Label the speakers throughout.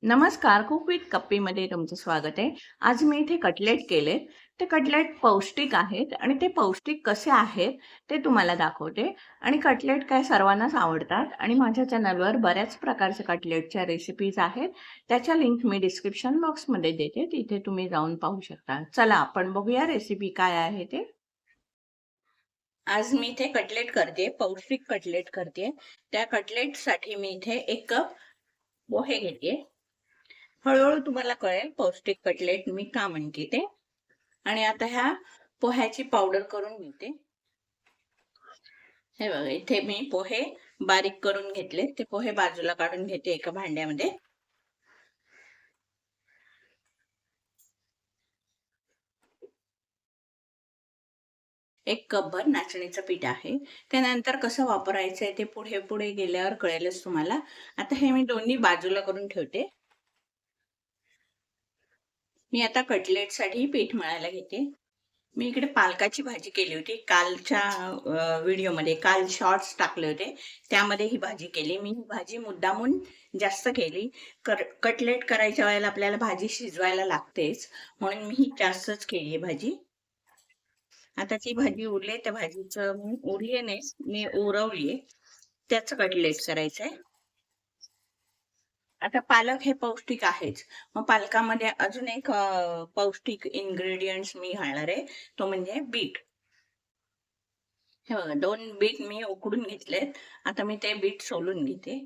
Speaker 1: नमस्कार. Cook with कप्पीमध्ये तुमचं स्वागत आहे. आज मी इथे कटलेट केले. ते कटलेट पौष्टिक आहेत आणि ते पौष्टिक कसे आहेत ते तुम्हाला दाखवते. आणि कटलेट काय सर्वांनाच आवडतात आणि माझ्या चॅनलवर बऱ्याच प्रकारच्या कटलेटच्या रेसिपीज आहेत. त्याच्या लिंक मी डिस्क्रिप्शन बॉक्समध्ये देते. तिथे तुम्ही जाऊन पाहू शकता. चला आपण बघूया रेसिपी काय आहे ते. आज मी इथे कटलेट करते, पौष्टिक कटलेट करते. त्या कटलेटसाठी मी इथे 1 कप पोहे घेते. हळूहळू तुम्हाला कळेल पौष्टिक कटलेट मी का म्हणते ते. आणि आता ह्या पोह्याची पावडर करून घेते. हे बघा इथे मी पोहे बारीक करून घेतले. ते पोहे बाजूला काढून घेते एका भांड्यामध्ये. एक कपभर नाचणीचं पीठ आहे. त्यानंतर कसं वापरायचंय ते पुढे पुढे गेल्यावर कळेलच तुम्हाला. आता हे मी दोन्ही बाजूला करून ठेवते. मी आता कटलेटसाठी पीठ मळायला घेते. मी इकडे पालकाची भाजी केली होती कालच्या व्हिडिओमध्ये. काल शॉर्ट्स टाकले होते, त्यामध्ये ही भाजी केली मी. ही भाजी मुद्दामून जास्त केली. कटलेट करायच्या वेळेला आपल्याला भाजी शिजवायला लागतेच, म्हणून मी ही जास्तच केली आहे भाजी. आता ती भाजी उरली, त्या भाजीचं उरली नाही, मी उरवली, त्याचं कटलेट करायचंय. आता पालक हे पौष्टिक आहेच, मग पालकामध्ये अजून एक पौष्टिक इन्ग्रेडियंट्स मी घालणार आहे, तो म्हणजे बीट. हे बघा 2 बीट मी उकडून घेतलेत. आता मी ते बीट सोलून घेते.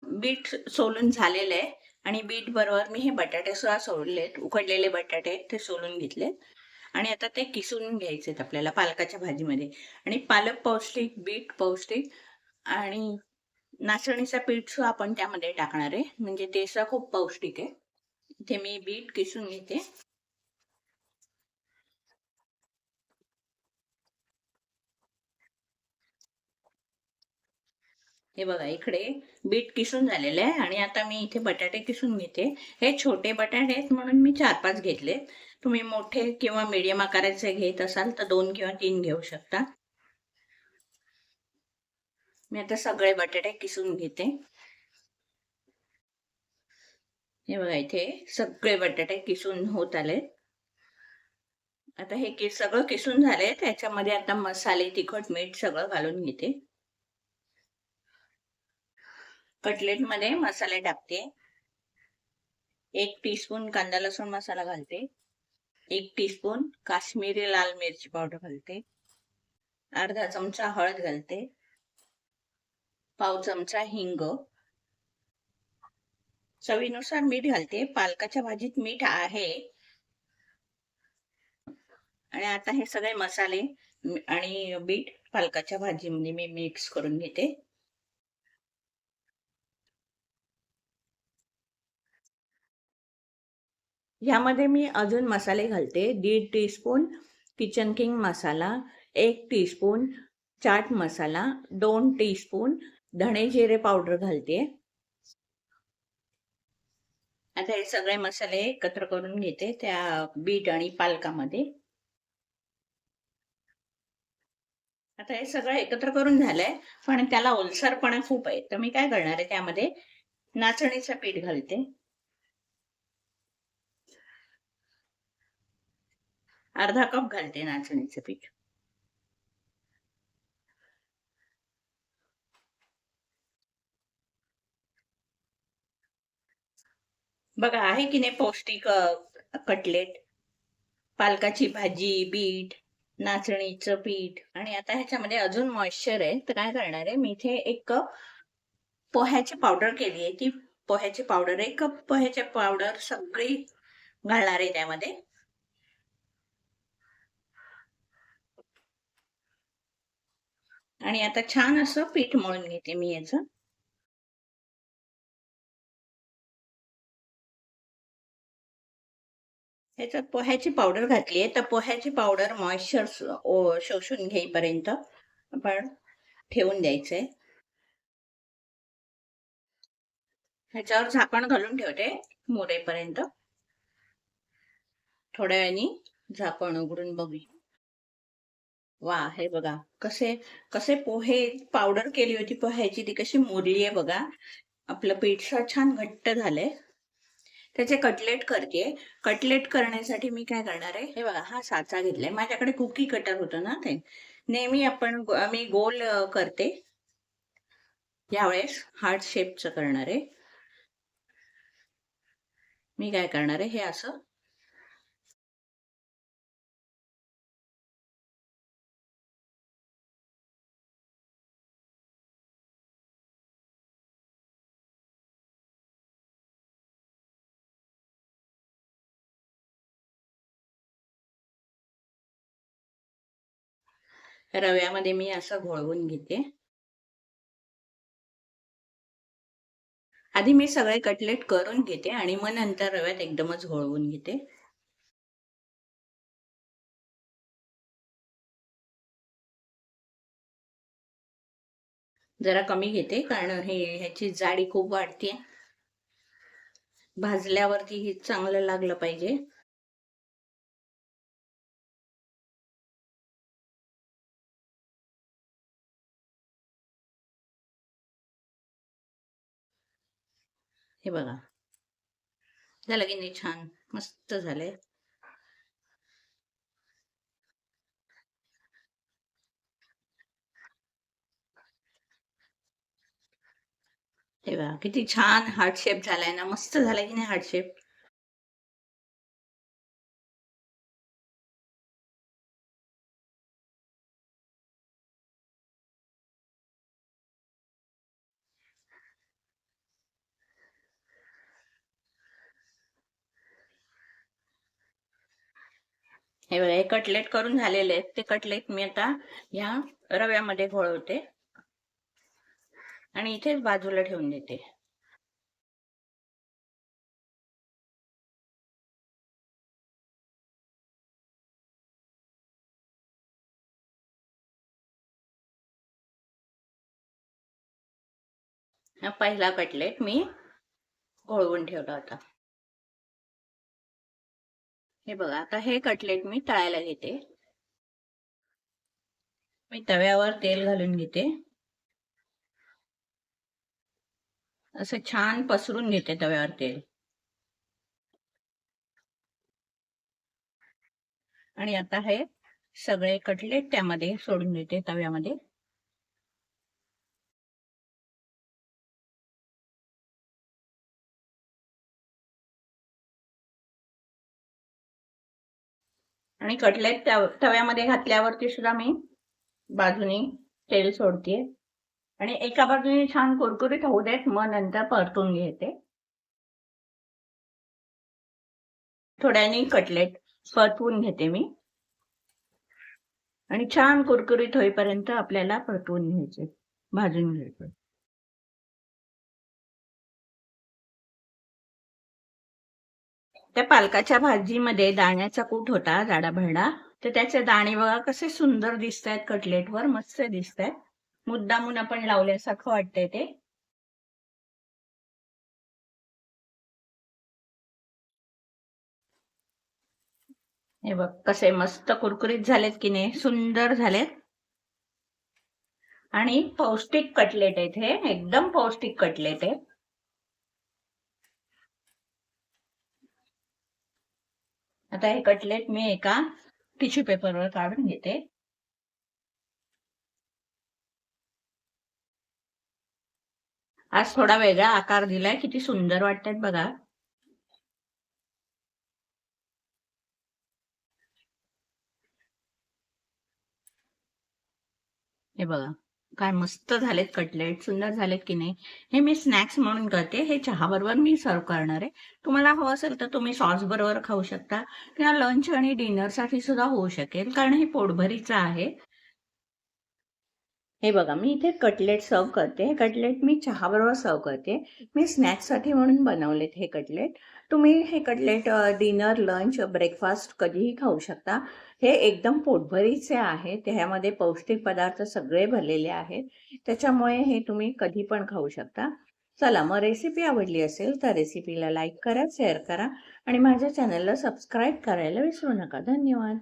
Speaker 1: बीट सोलून झालेलं आहे आणि बीट बरोबर मी हे बटाटे सुद्धा सोललेत. उकडलेले बटाटे ते सोलून घेतलेत आणि आता ते किसून घ्यायचेत आपल्याला पालकाच्या भाजीमध्ये. आणि पालक पौष्टिक, बीट पौष्टिक आणि नाचणीचं पीठ सुद्धा आपण त्यामध्ये टाकणार आहे, म्हणजे ते सुद्धा खूप पौष्टिक आहे. इथे मी बीट किसून घेते. हे बघा इकडे बीट किसून झालेलं आहे आणि आता मी इथे बटाटे किसून घेते. हे छोटे बटाटे आहेत म्हणून मी 4-5 घेतले. तुम्ही मोठे किंवा मीडियम आकाराचे घेत असाल तर 2 किंवा 3 घेऊ शकता. मी आता सगळे बटाटे किसून घेते. हे बघा इथे सगळे बटाटे किसून होत आले. आता हे सगळं किसून झाले. त्याच्यामध्ये आता मसाले, तिखट, मीठ सगळं घालून घेते. कटलेट मध्ये मसाले टाकते. 1 टीस्पून कांदा लसूण मसाला घालते. 1 टीस्पून काश्मीरी लाल मिरची पावडर घालते. अर्धा चमचा हळद घालते. पाव चमचा हिंग. चवीनुसार मीठ घालते. पालकाच्या भाजीत मीठ आहे. आणि आता हे सगळे मसाले आणि बीट पालकाच्या भाजीमध्ये मी मिक्स करून घेते. यामध्ये मी अजून मसाले घालते. 1.5 टीस्पून किचन किंग मसाला, 1 टीस्पून चाट मसाला, 2 टीस्पून धणे जिरे पावडर घालते. आता हे सगळे मसाले एकत्र करून घेते त्या बीट आणि पालकामध्ये. आता हे सगळं एकत्र करून झालंय, पण त्याला ओलसरपणा खूप आहे, तर मी काय करणार आहे त्यामध्ये नाचणीचं पीठ घालते. अर्धा कप घालते नाचणीचं पीठ. बघा आहे की नाही पौष्टिक कटलेट. पालकाची भाजी, बीट, नाचणीचं पीठ. आणि आता ह्याच्यामध्ये अजून मॉइश्चर आहे, तर काय करणार आहे मी इथे 1 कप पोह्याची पावडर केली आहे. ती पोह्याची पावडर 1 कप पोह्याची पावडर सगळी घालणार आहे त्यामध्ये. आणि आता छान असं पीठ मळून घेते मी याचं. ह्याच्यात पोह्याची पावडर घातली आहे, तर पोह्याची पावडर मॉइश्चर शोषून घेईपर्यंत आपण ठेवून द्यायचंय. ह्याच्यावर झाकण घालून ठेवते मुरेपर्यंत. थोड्या वेळाने झाकण उघडून बघूया. वा, हे बघा कसे कसे पोहे पावडर केली होती पोह्याची, ती कशी मुरली आहे बघा. आपलं पीठ छान घट्ट झालंय. त्याचे कटलेट करते. कटलेट करण्यासाठी मी काय करणार आहे, हे बघा हा साचा घेतलाय. माझ्याकडे कुकी कटर होतं ना, ते नेहमी मी गोल करते. यावेळेस हार्ट शेपचं करणार आहे. मी काय करणार आहे, हे असं रव्यामध्ये मी असं घोळवून घेते. आधी मी सगळे कटलेट करून घेते आणि मग नंतर रव्यात एकदमच घोळवून घेते. जरा कमी घेते कारण ह्याची जाडी खूप वाढते. भाजल्यावरती हे चांगलं लागलं पाहिजे. हे बघा झालं की नाही, छान मस्त झालंय. हे बघा किती छान हार्ट शेप झालाय ना, मस्त झालाय की नाही हार्ट शेप. हे बघा हे कटलेट करून झालेले आहेत. ते कटलेट मी आता या रव्यामध्ये घोळवते आणि इथेच बाजूला ठेवून देते. हा पहिला कटलेट मी घोळवून ठेवला होता. हे बघा आता हे कटलेट मी तळायला घेते. मी तव्यावर तेल घालून घेते. असं छान पसरून घेते तव्यावर तेल. आणि आता हे सगळे कटलेट त्यामध्ये सोडून देते तव्यामध्ये. आणि कटलेट तव्यामध्ये घातल्यावरती सुद्धा मी बाजूनी तेल सोडते आणि एका बाजूने छान कुरकुरीत होऊ देत, मग नंतर परतून घेते. थोड्याने कटलेट परतवून घेते मी आणि छान कुरकुरीत होईपर्यंत आपल्याला परतवून घ्यायचे, भाजून घ्यायचे. त्या पालकाच्या भाजीमध्ये दाण्याचा कूट होता जाडा भरडा, तर त्याचे दाणे बघा कसे सुंदर दिसत आहेत, कटलेटवर मस्त दिसत आहेत. मुद्दामून आपण लावल्यासारखं वाटतंय ते. हे बघ कसे मस्त कुरकुरीत झालेत की नाही, सुंदर झालेत. आणि पौष्टिक कटलेट आहेत, हे एकदम पौष्टिक कटलेट आहे. आता हे कटलेट मी एका टिश्यू पेपरवर काढून घेते. आज थोडा वेगळा आकार दिलाय, किती सुंदर वाटतात बघा. हे बघा काय मस्त झालेत कटलेट, सुंदर झालेत की नाही. हे मी स्नॅक्स म्हणून करते, हे चहा बरोबर मी सर्व करणार आहे. तुम्हाला हवं असेल तर तुम्ही सॉस बरोबर खाऊ शकता किंवा लंच आणि डिनर साठी सुद्धा होऊ शकेल, कारण हे पोटभरीचं आहे. हे बघा मी इथे कटलेट सर्व करते. हे कटलेट मी चहाबरोबर सर्व करते. मी स्नॅक्ससाठी म्हणून बनवलेत हे कटलेट. तुम्ही हे कटलेट डिनर, लंच, ब्रेकफास्ट कधीही खाऊ शकता. हे एकदम पोटभरीचे आहे. त्यामध्ये पौष्टिक पदार्थ सगळे भरलेले आहेत. त्याच्यामुळे हे तुम्ही कधी पण खाऊ शकता. चला मग रेसिपी आवडली असेल तर रेसिपीला लाईक करा, शेअर करा आणि माझ्या चॅनलला सबस्क्राईब करायला विसरू नका. धन्यवाद.